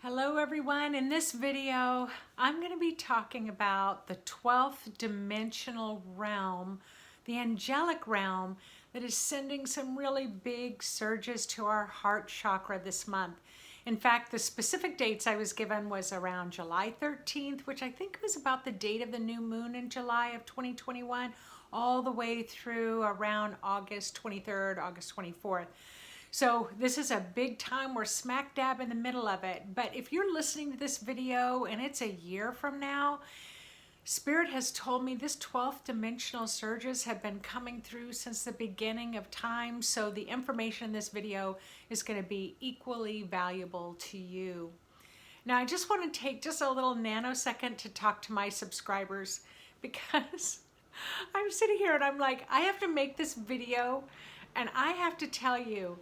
Hello everyone. In this video, I'm going to be talking about the 12th dimensional realm, the angelic realm that is sending some really big surges to our heart chakra this month. In fact, the specific dates I was given was around July 13th, which I think was about the date of the new moon in July of 2021, all the way through around August 23rd, August 24th. So this is a big time. We're smack dab in the middle of it. But if you're listening to this video and it's a year from now, Spirit has told me this 12th dimensional surges have been coming through since the beginning of time. So the information in this video is going to be equally valuable to you. Now, I just want to take just a little nanosecond to talk to my subscribers because I'm sitting here and I'm like, I have to make this video and I have to tell you,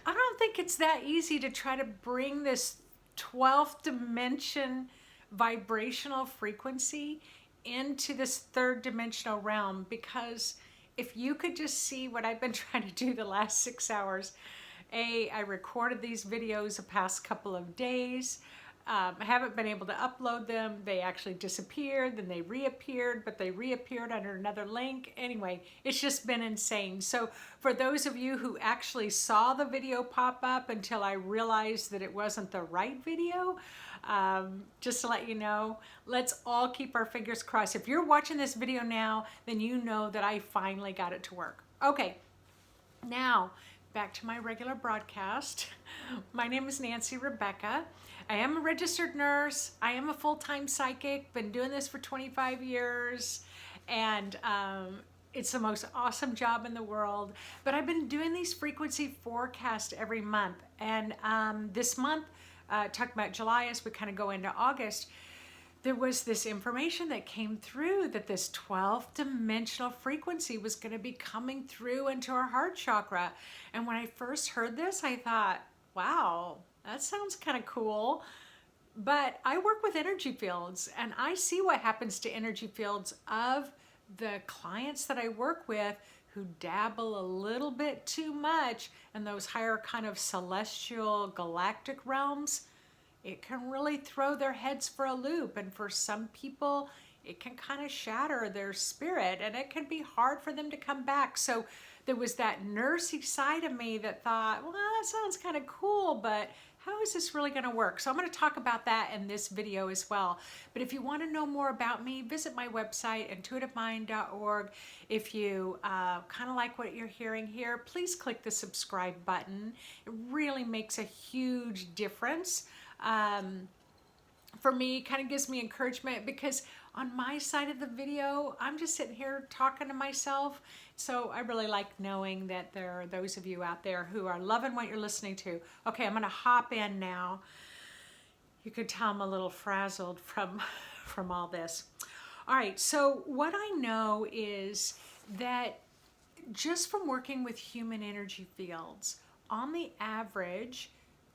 I don't think it's that easy to try to bring this 12th dimension vibrational frequency into this third dimensional realm, because if you could just see what I've been trying to do the last 6 hours. I recorded these videos the past couple of days. I haven't been able to upload them. They actually disappeared, then they reappeared, but they reappeared under another link. Anyway, it's just been insane. So for those of you who actually saw the video pop up until I realized that it wasn't the right video, just to let you know, let's all keep our fingers crossed. If you're watching this video now, then you know that I finally got it to work. Okay, now back to my regular broadcast. My name is Nancy Rebecca. I am a registered nurse. I am a full-time psychic, been doing this for 25 years, and it's the most awesome job in the world. But I've been doing these frequency forecasts every month, and this month, talking about July as we kind of go into August, there was this information that came through that this 12th dimensional frequency was going to be coming through into our heart chakra. And when I first heard this, I thought, wow, that sounds kind of cool. But I work with energy fields and I see what happens to energy fields of the clients that I work with who dabble a little bit too much in those higher kind of celestial galactic realms. It can really throw their heads for a loop, and for some people it can kind of shatter their spirit and it can be hard for them to come back. So there was that nursey side of me that thought, well, that sounds kind of cool, but how is this really going to work? So I'm going to talk about that in this video as well. But if you want to know more about me, visit my website, intuitivemind.org. If you kind of like what you're hearing here, please click the subscribe button. It really makes a huge difference. For me, kind of gives me encouragement, because on my side of the video, I'm just sitting here talking to myself. So I really like knowing that there are those of you out there who are loving what you're listening to. Okay, I'm going to hop in now. You could tell I'm a little frazzled from all this. All right, so what I know is that just from working with human energy fields, on the average,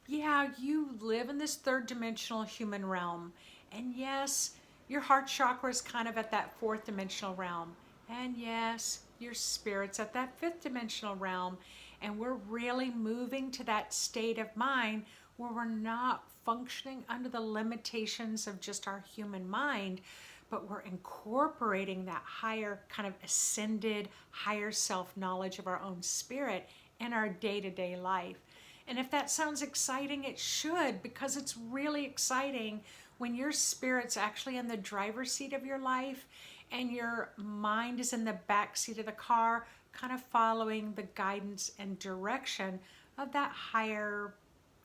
yeah, you live in this third dimensional human realm. And yes, your heart chakra is kind of at that fourth dimensional realm. And yes, your spirit's at that fifth dimensional realm. And we're really moving to that state of mind where we're not functioning under the limitations of just our human mind, but we're incorporating that higher kind of ascended, higher self-knowledge of our own spirit in our day-to-day life. And if that sounds exciting, it should, because it's really exciting when your spirit's actually in the driver's seat of your life and your mind is in the back seat of the car, kind of following the guidance and direction of that higher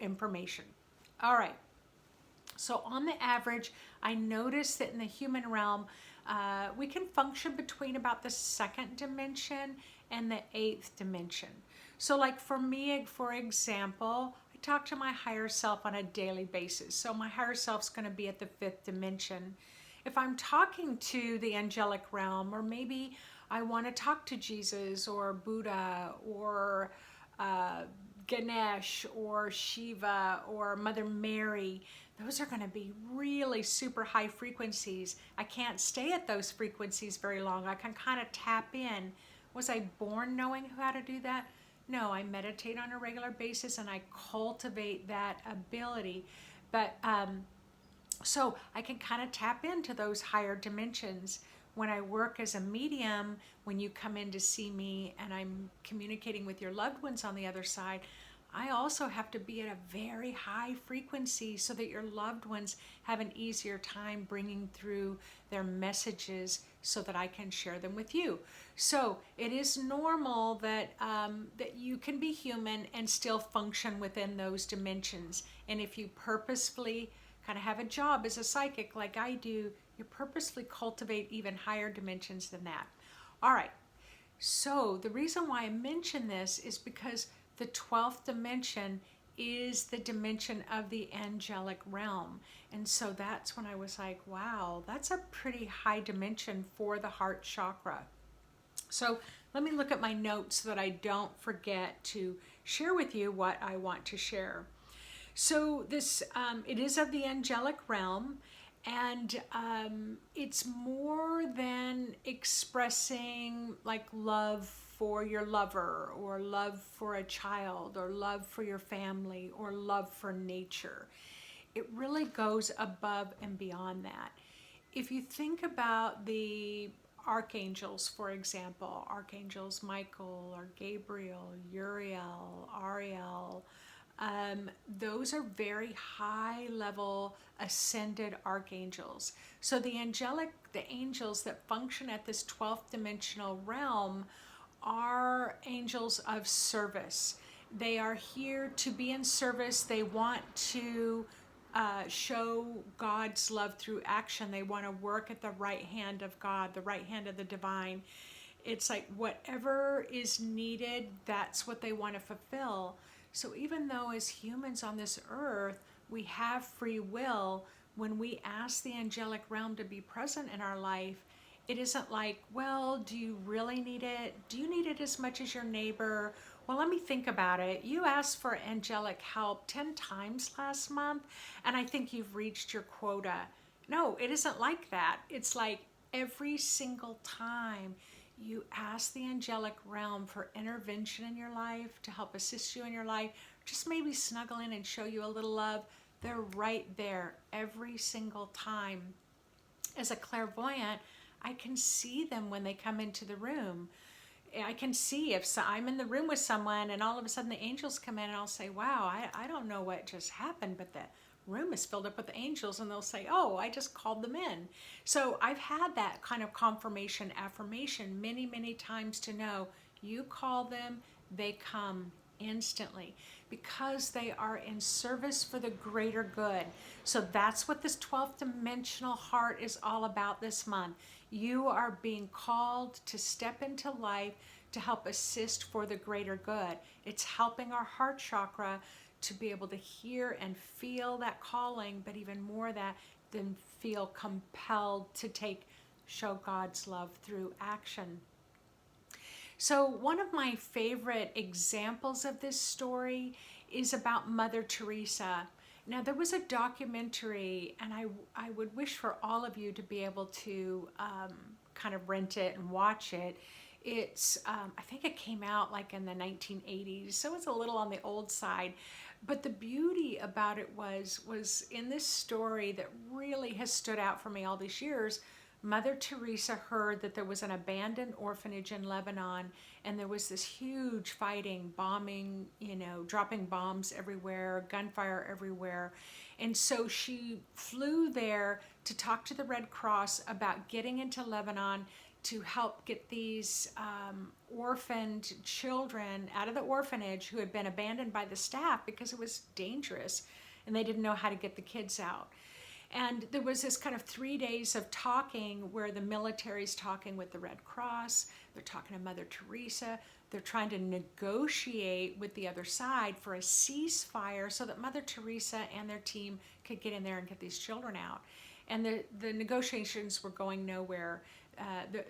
information. All right. So on the average, I noticed that in the human realm, we can function between about the second dimension and the eighth dimension. So like for me, for example, I talk to my higher self on a daily basis. So my higher self's going to be at the fifth dimension. If I'm talking to the angelic realm, or maybe I want to talk to Jesus or Buddha or Ganesh or Shiva or Mother Mary, those are going to be really super high frequencies. I can't stay at those frequencies very long. I can kind of tap in. Was I born knowing how to do that? No, I meditate on a regular basis and I cultivate that ability. But so I can kind of tap into those higher dimensions when I work as a medium. When you come in to see me and I'm communicating with your loved ones on the other side, I also have to be at a very high frequency so that your loved ones have an easier time bringing through their messages so that I can share them with you. So it is normal that that you can be human and still function within those dimensions. And if you purposefully kind of have a job as a psychic like I do, you purposefully cultivate even higher dimensions than that. All right. So the reason why I mention this is because the 12th dimension is the dimension of the angelic realm. And so that's when I was like, wow, that's a pretty high dimension for the heart chakra. So let me look at my notes so that I don't forget to share with you what I want to share. So this, it is of the angelic realm, and it's more than expressing like love for your lover, or love for a child, or love for your family, or love for nature. It really goes above and beyond that. If you think about the archangels, for example, archangels Michael or Gabriel, Uriel, Ariel, those are very high level ascended archangels. So the angels that function at this 12th dimensional realm are angels of service. They are here to be in service. They want to show God's love through action. They want to work at the right hand of God, the right hand of the divine. It's like whatever is needed, that's what they want to fulfill. So even though as humans on this earth, we have free will, when we ask the angelic realm to be present in our life, it isn't like, well, do you really need it? Do you need it as much as your neighbor? Well, let me think about it. You asked for angelic help 10 times last month, and I think you've reached your quota. No, it isn't like that. It's like every single time you ask the angelic realm for intervention in your life, to help assist you in your life, just maybe snuggle in and show you a little love, they're right there every single time. As a clairvoyant, I can see them when they come into the room. I can see if I'm in the room with someone and all of a sudden the angels come in, and I'll say, wow, I don't know what just happened, but the room is filled up with angels, and they'll say, oh, I just called them in. So I've had that kind of confirmation, affirmation many, many times to know you call them, they come instantly, because they are in service for the greater good. So that's what this 12th dimensional heart is all about this month. You are being called to step into life to help assist for the greater good. It's helping our heart chakra to be able to hear and feel that calling, but even more that, then feel compelled to show God's love through action. So one of my favorite examples of this story is about Mother Teresa. Now, there was a documentary, and I would wish for all of you to be able to kind of rent it and watch it. It's, I think it came out like in the 1980s, so it's a little on the old side. But the beauty about it was in this story that really has stood out for me all these years. Mother Teresa heard that there was an abandoned orphanage in Lebanon, and there was this huge fighting, bombing, dropping bombs everywhere, gunfire everywhere. And so she flew there to talk to the Red Cross about getting into Lebanon to help get these orphaned children out of the orphanage who had been abandoned by the staff because it was dangerous and they didn't know how to get the kids out. And there was this kind of 3 days of talking where the military's talking with the Red Cross, they're talking to Mother Teresa, they're trying to negotiate with the other side for a ceasefire so that Mother Teresa and their team could get in there and get these children out. And the negotiations were going nowhere.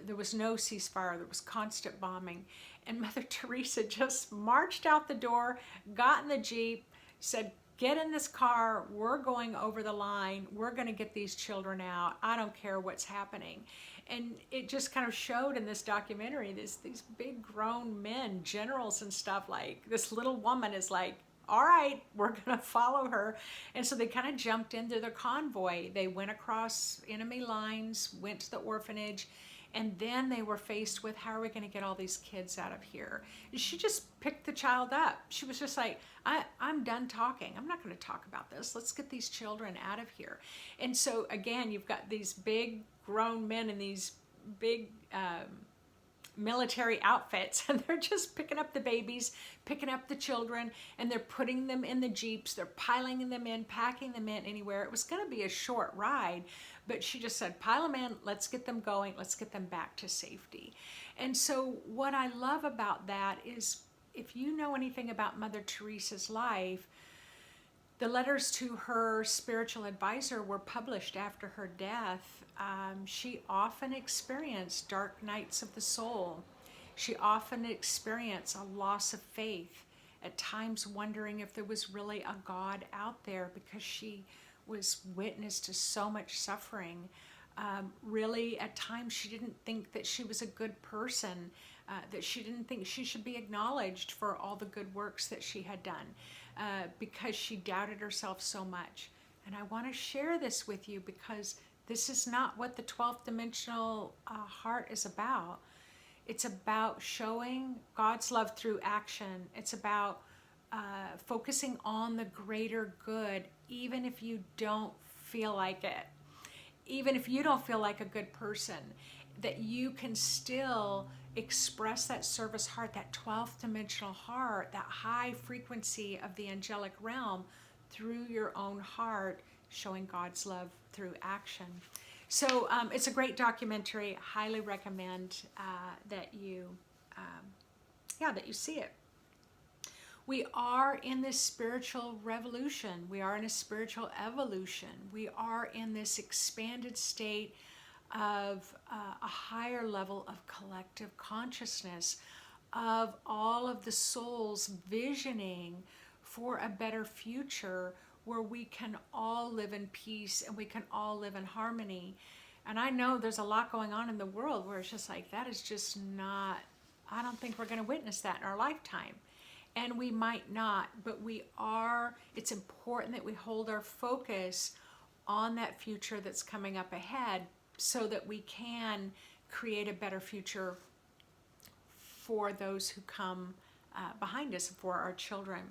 There was no ceasefire, there was constant bombing. And Mother Teresa just marched out the door, got in the Jeep, said, get in this car, we're going over the line, we're going to get these children out, I don't care what's happening. And it just kind of showed in this documentary, these big grown men, generals and stuff, like this little woman is like all right, we're going to follow her. And so they kind of jumped into their convoy. They went across enemy lines, went to the orphanage, and then they were faced with, how are we going to get all these kids out of here? And she just picked the child up. She was just like, I'm done talking. I'm not going to talk about this. Let's get these children out of here. And so again, you've got these big grown men in these big military outfits, and they're just picking up the babies, picking up the children, and they're putting them in the Jeeps. They're piling them in, packing them in anywhere. It was going to be a short ride, but she just said, pile them in, let's get them going, let's get them back to safety. And so what I love about that is, if you know anything about Mother Teresa's life, the letters to her spiritual advisor were published after her death. She often experienced dark nights of the soul. She often experienced a loss of faith, at times wondering if there was really a God out there, because she was witness to so much suffering. Really, at times, she didn't think that she was a good person, that she didn't think she should be acknowledged for all the good works that she had done, because she doubted herself so much. And I want to share this with you, because this is not what the 12th dimensional heart is about. It's about showing God's love through action. It's about focusing on the greater good, even if you don't feel like it. Even if you don't feel like a good person, that you can still express that service heart, that 12th dimensional heart, that high frequency of the angelic realm through your own heart, showing God's love through action. So it's a great documentary. Highly recommend that you see it. We are in this spiritual revolution. We are in a spiritual evolution. We are in this expanded state of a higher level of collective consciousness, of all of the souls visioning for a better future where we can all live in peace and we can all live in harmony. And I know there's a lot going on in the world where it's just like, that is just not, I don't think we're going to witness that in our lifetime. And we might not, but we are. It's important that we hold our focus on that future that's coming up ahead, so that we can create a better future for those who come behind us, for our children.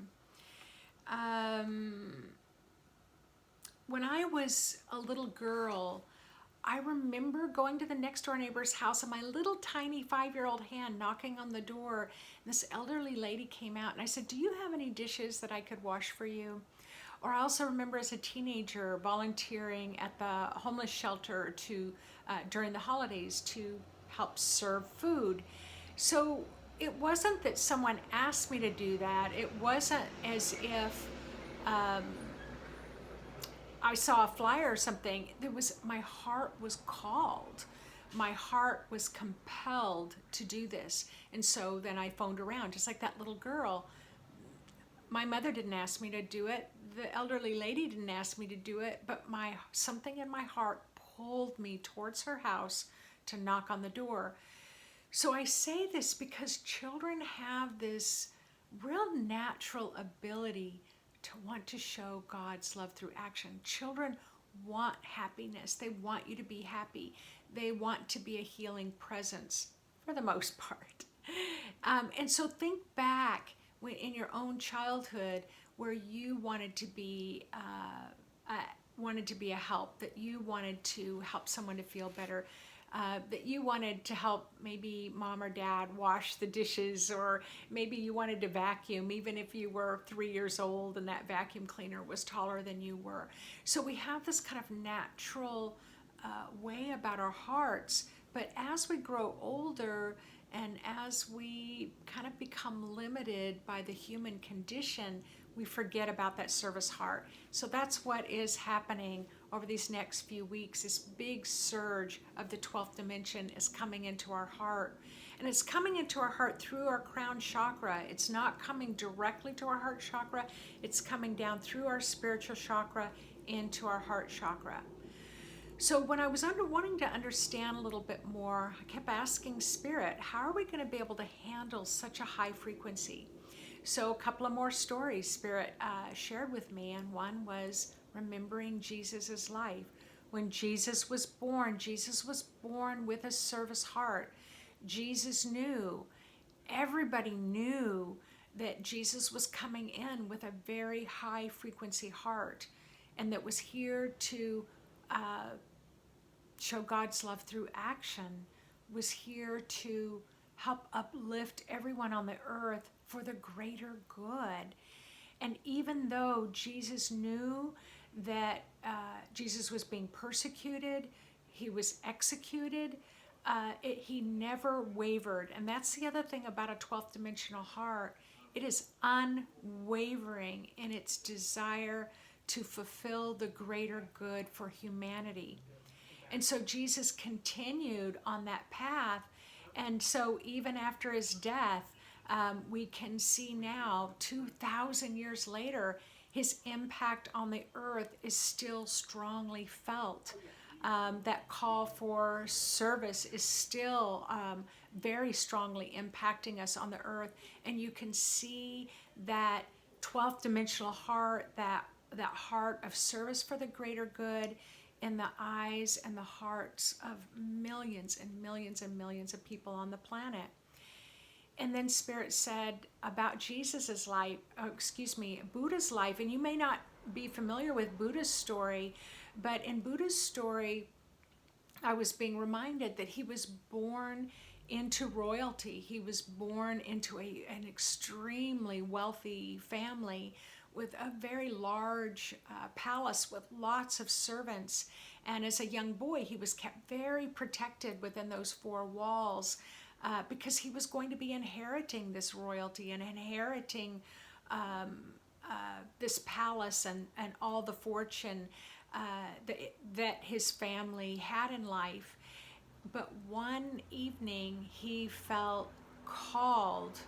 When I was a little girl, I remember going to the next door neighbor's house and my little tiny 5-year-old hand knocking on the door. And this elderly lady came out and I said, "Do you have any dishes that I could wash for you?" Or I also remember as a teenager volunteering at the homeless shelter during the holidays to help serve food. So it wasn't that someone asked me to do that. It wasn't as if I saw a flyer or something. My heart was called. My heart was compelled to do this. And so then I phoned around, just like that little girl. My mother didn't ask me to do it. The elderly lady didn't ask me to do it, but something in my heart pulled me towards her house to knock on the door. So I say this because children have this real natural ability to want to show God's love through action. Children want happiness. They want you to be happy. They want to be a healing presence for the most part. And so think back in your own childhood where you wanted to be a help, that you wanted to help someone to feel better, that you wanted to help maybe mom or dad wash the dishes, or maybe you wanted to vacuum even if you were 3 years old and that vacuum cleaner was taller than you were. So we have this kind of natural way about our hearts, but as we grow older and as we kind of become limited by the human condition, we forget about that service heart. So that's what is happening over these next few weeks. This big surge of the 12th dimension is coming into our heart. And it's coming into our heart through our crown chakra. It's not coming directly to our heart chakra. It's coming down through our spiritual chakra into our heart chakra. So when I was wanting to understand a little bit more, I kept asking Spirit, how are we going to be able to handle such a high frequency? So a couple of more stories Spirit shared with me, and one was remembering Jesus's life. When Jesus was born with a service heart. Jesus knew, everybody knew that Jesus was coming in with a very high frequency heart, and that was here to show God's love through action, was here to help uplift everyone on the earth for the greater good. And even though Jesus knew that Jesus was being persecuted, he was executed, he never wavered. And that's the other thing about a 12th dimensional heart. It is unwavering in its desire to fulfill the greater good for humanity. And so Jesus continued on that path. And so even after his death, we can see now, 2,000 years later, his impact on the earth is still strongly felt. That call for service is still very strongly impacting us on the earth. And you can see that 12th dimensional heart, that heart of service for the greater good, in the eyes and the hearts of millions and millions and millions of people on the planet. And then Spirit said about Jesus's life, Buddha's life, and you may not be familiar with Buddha's story, but in Buddha's story, I was being reminded that he was born into royalty. He was born into an extremely wealthy family with a very large palace with lots of servants. And as a young boy, he was kept very protected within those four walls because he was going to be inheriting this royalty and inheriting this palace and all the fortune that his family had in life. But one evening he felt called,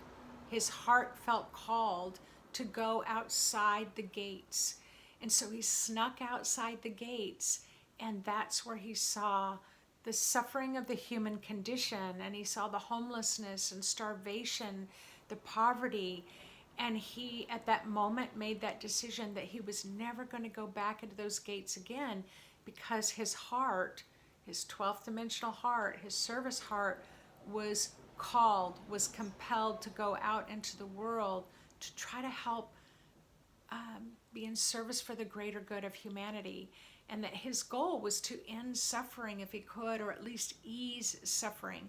his heart felt called to go outside the gates. And so he snuck outside the gates, and that's where he saw the suffering of the human condition, and he saw the homelessness and starvation, the poverty. And he, at that moment, made that decision that he was never going to go back into those gates again, because his heart, his 12th dimensional heart, his service heart, was called, was compelled to go out into the world to try to help be in service for the greater good of humanity. And that his goal was to end suffering if he could, or at least ease suffering.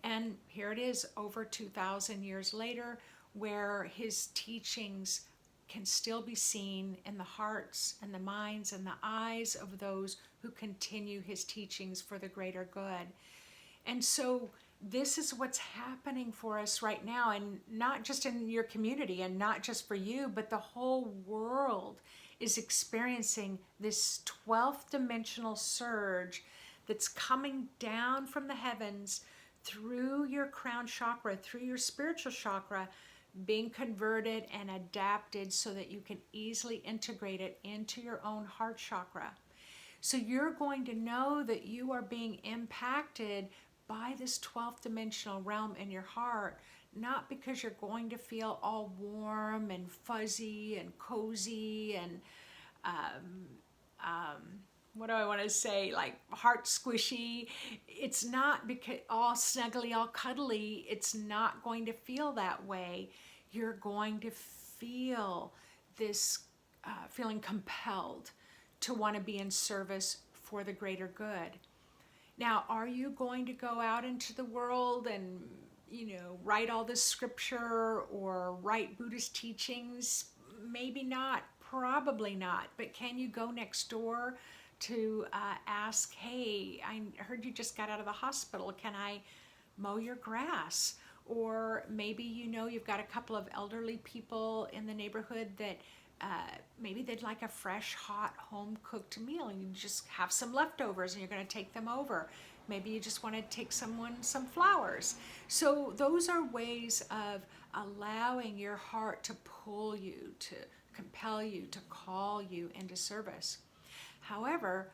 And here it is, over 2,000 years later, where his teachings can still be seen in the hearts and the minds and the eyes of those who continue his teachings for the greater good. And so this is what's happening for us right now, and not just in your community and not just for you, but the whole world is experiencing this 12th dimensional surge that's coming down from the heavens through your crown chakra, through your spiritual chakra, being converted and adapted so that you can easily integrate it into your own heart chakra. So you're going to know that you are being impacted by this 12th dimensional realm in your heart, not because you're going to feel all warm and fuzzy and cozy and what do I want to say, like heart squishy. It's not because all snuggly, all cuddly. It's not going to feel that way. You're going to feel this feeling compelled to want to be in service for the greater good. Now, are you going to go out into the world and, write all this scripture or write Buddhist teachings? Maybe not, probably not. But can you go next door to ask, hey, I heard you just got out of the hospital. Can I mow your grass? Or maybe you've got a couple of elderly people in the neighborhood that maybe they'd like a fresh, hot, home-cooked meal, and you just have some leftovers and you're going to take them over. Maybe you just want to take someone some flowers. So those are ways of allowing your heart to pull you, to compel you, to call you into service. However,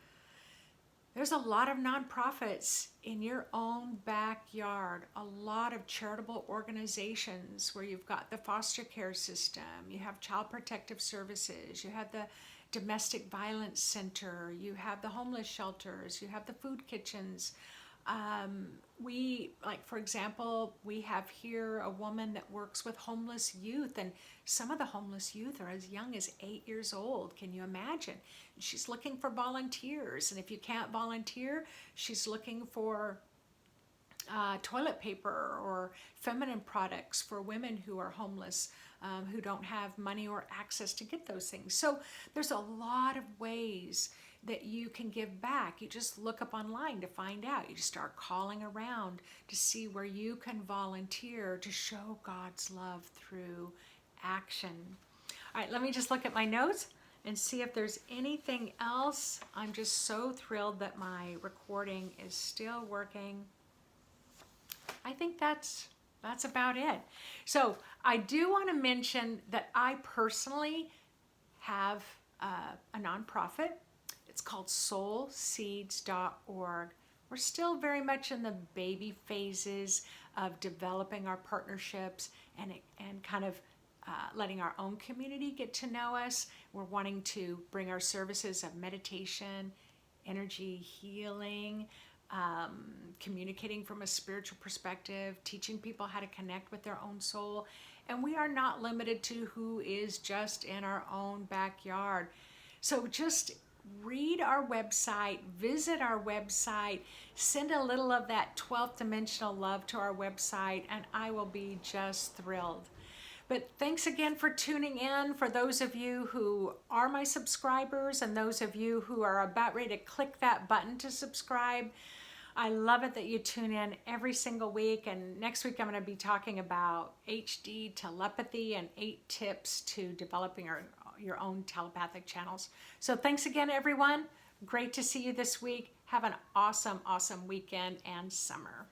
There's a lot of nonprofits in your own backyard, a lot of charitable organizations where you've got the foster care system, you have child protective services, you have the domestic violence center, you have the homeless shelters, you have the food kitchens. For example, we have here a woman that works with homeless youth, and some of the homeless youth are as young as 8 years old. Can you imagine? She's looking for volunteers, and if you can't volunteer, she's looking for toilet paper or feminine products for women who are homeless, who don't have money or access to get those things. So there's a lot of ways that you can give back. You just look up online to find out. You just start calling around to see where you can volunteer to show God's love through action. All right, let me just look at my notes and see if there's anything else. I'm just so thrilled that my recording is still working. I think that's about it. So I do want to mention that I personally have a nonprofit. It's called soulseeds.org. We're still very much in the baby phases of developing our partnerships and kind of letting our own community get to know us. We're wanting to bring our services of meditation, energy healing, communicating from a spiritual perspective, teaching people how to connect with their own soul. And we are not limited to who is just in our own backyard. So just read our website, visit our website, send a little of that 12th dimensional love to our website, and I will be just thrilled. But thanks again for tuning in. For those of you who are my subscribers and those of you who are about ready to click that button to subscribe, I love it that you tune in every single week. And next week I'm going to be talking about HD telepathy and 8 tips to developing your own telepathic channels. So thanks again, everyone. Great to see you this week. Have an awesome, awesome weekend and summer.